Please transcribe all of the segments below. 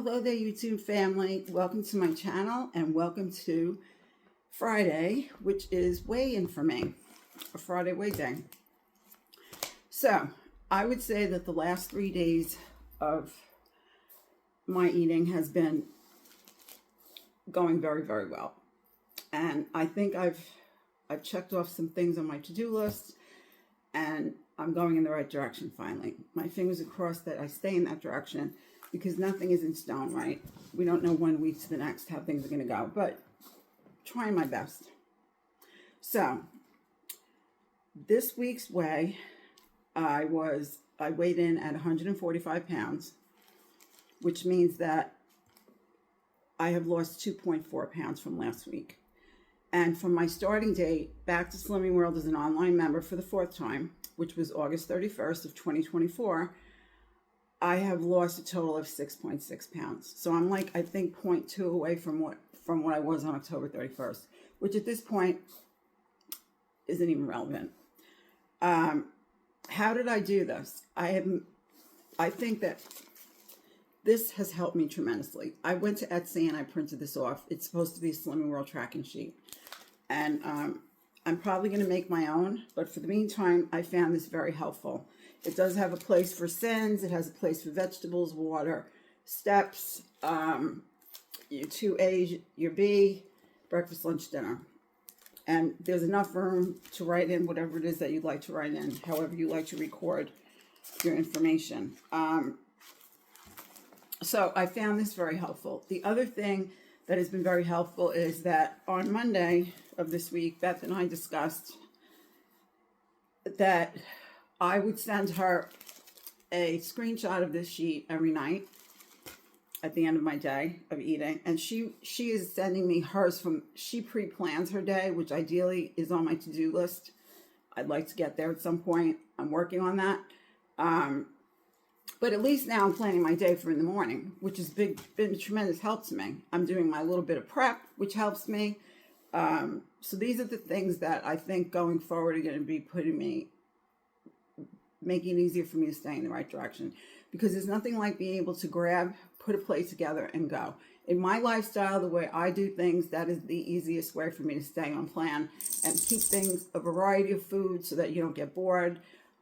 Hello there, YouTube family. Welcome to my channel and welcome to Friday, which is weigh-in for me, a Friday weigh day. So I would say that the last 3 days of my eating has been going very, very well. And I think I've checked off some things on my to-do list and I'm going in the right direction finally. My fingers are crossed that I stay in that direction because nothing is in stone, right? We don't know 1 week to the next how things are going to go, but trying my best. So this week's weigh, I weighed in at 145 pounds, which means that I have lost 2.4 pounds from last week. And from my starting date back to Slimming World as an online member for the 4th time, which was August 31st of 2024, I have lost a total of 6.6 pounds. So I'm like, I think 0.2 away from what I was on October 31st, which at this point isn't even relevant. How did I do this? I think that this has helped me tremendously. I went to Etsy and I printed this off. It's supposed to be a Slimming World tracking sheet. And I'm probably going to make my own, but for the meantime, I found this very helpful. It does have a place for sins. It has a place for vegetables, water, steps, your 2A, your B, breakfast, lunch, dinner. And there's enough room to write in whatever it is that you'd like to write in, however you like to record your information. So I found this very helpful. The other thing that has been very helpful is that on Monday of this week, Beth and I discussed that I would send her a screenshot of this sheet every night at the end of my day of eating. And she is sending me hers she pre-plans her day, which ideally is on my to-do list. I'd like to get there at some point. I'm working on that. But at least now I'm planning my day for in the morning, which has been a tremendous help to me. I'm doing my little bit of prep, which helps me. So these are the things that I think going forward are going to be making it easier for me to stay in the right direction. Because there's nothing like being able to grab, put a plate together, and go. In my lifestyle, the way I do things, that is the easiest way for me to stay on plan and keep things, a variety of food so that you don't get bored.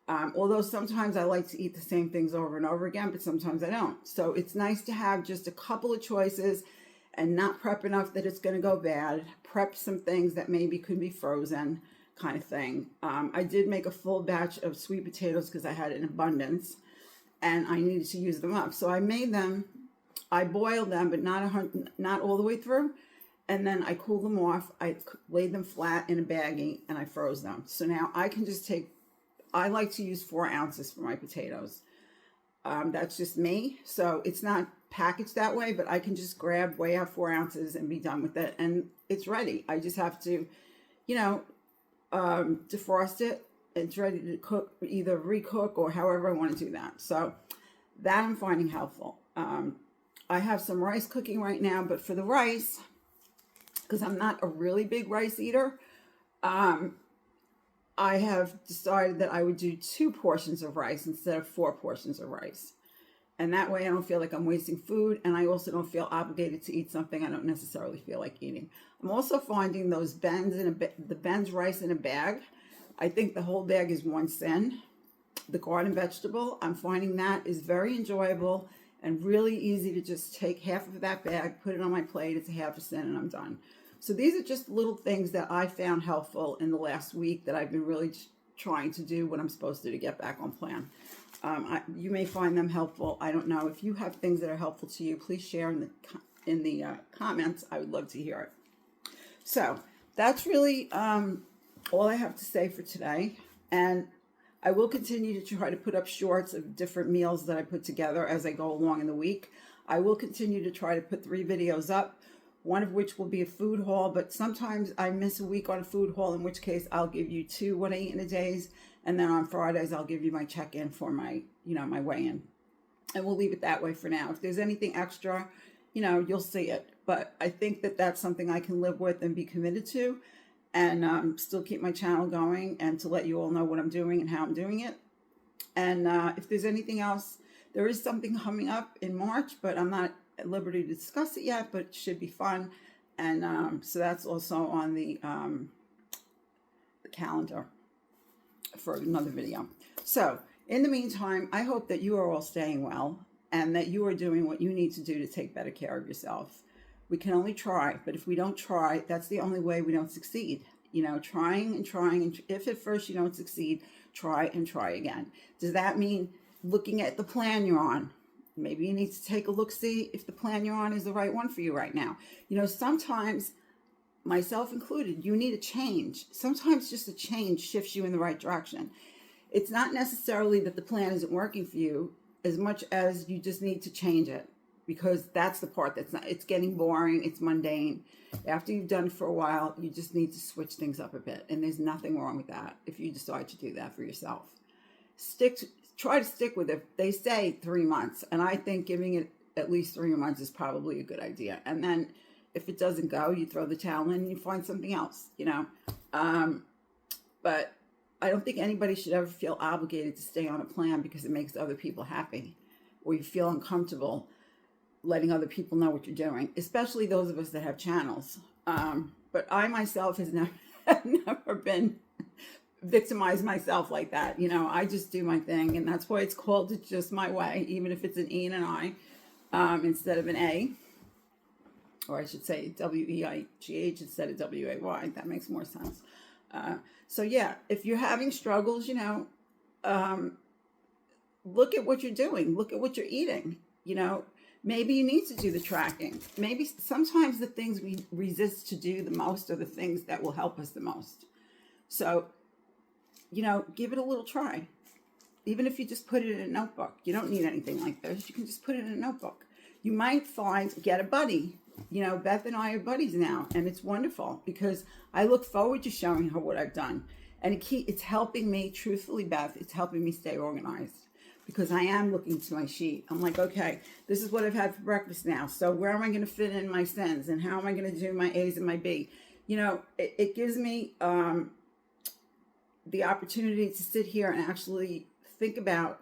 Although sometimes I like to eat the same things over and over again, but sometimes I don't. So it's nice to have just a couple of choices and not prep enough that it's going to go bad. Prep some things that maybe could be frozen, kind of thing. I did make a full batch of sweet potatoes because I had an abundance and I needed to use them up. So I made them, I boiled them, but not all the way through. And then I cooled them off. I laid them flat in a baggie and I froze them. So now I can just I like to use 4 ounces for my potatoes. That's just me. So it's not packaged that way, but I can just weigh out 4 ounces and be done with it. And it's ready. I just have to, defrost it. It's ready to cook, either recook or however I want to do that. So that I'm finding helpful. I have some rice cooking right now, but for the rice, because I'm not a really big rice eater, I have decided that I would do 2 portions of rice instead of 4 portions of rice. And that way I don't feel like I'm wasting food, and I also don't feel obligated to eat something I don't necessarily feel like eating. I'm also finding those the Ben's rice in a bag. I think the whole bag is 1 cent. The garden vegetable, I'm finding that is very enjoyable and really easy to just take half of that bag, put it on my plate. It's a half a cent and I'm done. So these are just little things that I found helpful in the last week that I've been really trying to do what I'm supposed to get back on plan. You may find them helpful. I don't know. If you have things that are helpful to you, please share in the comments. I would love to hear it. So that's really all I have to say for today. And I will continue to try to put up shorts of different meals that I put together as I go along in the week. I will continue to try to put 3 videos up, one of which will be a food haul, but sometimes I miss a week on a food haul, in which case I'll give you 2 what I eat in a days, and then on Fridays I'll give you my check-in for my weigh-in. And we'll leave it that way for now. If there's anything extra, you'll see it. But I think that that's something I can live with and be committed to, and still keep my channel going and to let you all know what I'm doing and how I'm doing it. And if there's anything else, there is something coming up in March, but I'm not at liberty to discuss it yet, but it should be fun. And so that's also on the calendar for another video. So in the meantime, I hope that you are all staying well and that you are doing what you need to do to take better care of yourself. We can only try, but if we don't try, that's the only way we don't succeed. You know, trying and trying, and if at first you don't succeed, try and try again. Does that mean looking at the plan you're on? Maybe you need to take a look, see if the plan you're on is the right one for you right now. You know, sometimes, myself included, you need a change. Sometimes just a change shifts you in the right direction. It's not necessarily that the plan isn't working for you as much as you just need to change it, because that's the part that's not, it's getting boring, it's mundane. After you've done it for a while, you just need to switch things up a bit, and there's nothing wrong with that if you decide to do that for yourself. Try to stick with it. They say 3 months, and I think giving it at least 3 months is probably a good idea. And then if it doesn't go, you throw the towel in and you find something else, you know. But I don't think anybody should ever feel obligated to stay on a plan because it makes other people happy, or you feel uncomfortable letting other people know what you're doing, especially those of us that have channels. But I myself has never been victimized myself like that. You know, I just do my thing, and that's why it's called It's Just My Way, even if it's an E and an I instead of an A, or I should say W-E-I-G-H instead of W-A-Y. That makes more sense. So yeah, if you're having struggles, you know, look at what you're doing. Look at what you're eating. You know, maybe you need to do the tracking. Maybe sometimes the things we resist to do the most are the things that will help us the most. So, you know, give it a little try. Even if you just put it in a notebook. You don't need anything like this. You can just put it in a notebook. You might get a buddy. You know, Beth and I are buddies now, and it's wonderful because I look forward to showing her what I've done. And it's helping me, truthfully, Beth, it's helping me stay organized because I am looking to my sheet. I'm like, okay, this is what I've had for breakfast now. So where am I going to fit in my sins, and how am I going to do my A's and my B? You know, it gives me the opportunity to sit here and actually think about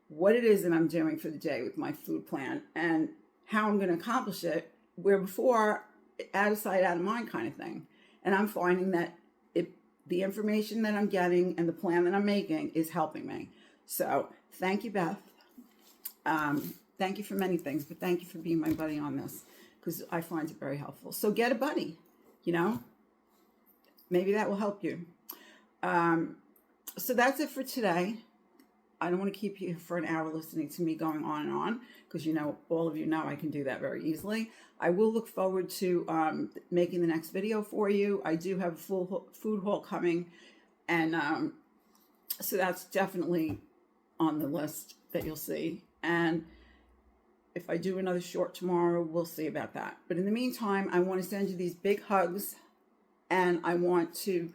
what it is that I'm doing for the day with my food plan and how I'm going to accomplish it, where before, out of sight, out of mind kind of thing. And I'm finding that the information that I'm getting and the plan that I'm making is helping me. So thank you, Beth. Thank you for many things, but thank you for being my buddy on this because I find it very helpful. So get a buddy, you know, maybe that will help you. So that's it for today. I don't want to keep you for an hour listening to me going on and on because, you know, all of you know I can do that very easily. I will look forward to making the next video for you. I do have a full food haul coming, and so that's definitely on the list that you'll see. And if I do another short tomorrow, we'll see about that. But in the meantime, I want to send you these big hugs, and I want to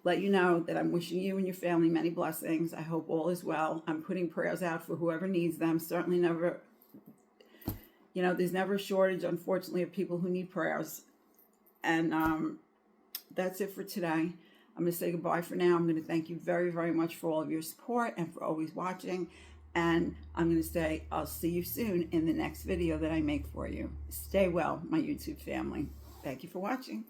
let you know that I'm wishing you and your family many blessings. I hope all is well. I'm putting prayers out for whoever needs them. Certainly never, you know, there's never a shortage, unfortunately, of people who need prayers. And that's it for today. I'm going to say goodbye for now. I'm going to thank you very, very much for all of your support and for always watching. And I'm going to say I'll see you soon in the next video that I make for you. Stay well, my YouTube family. Thank you for watching.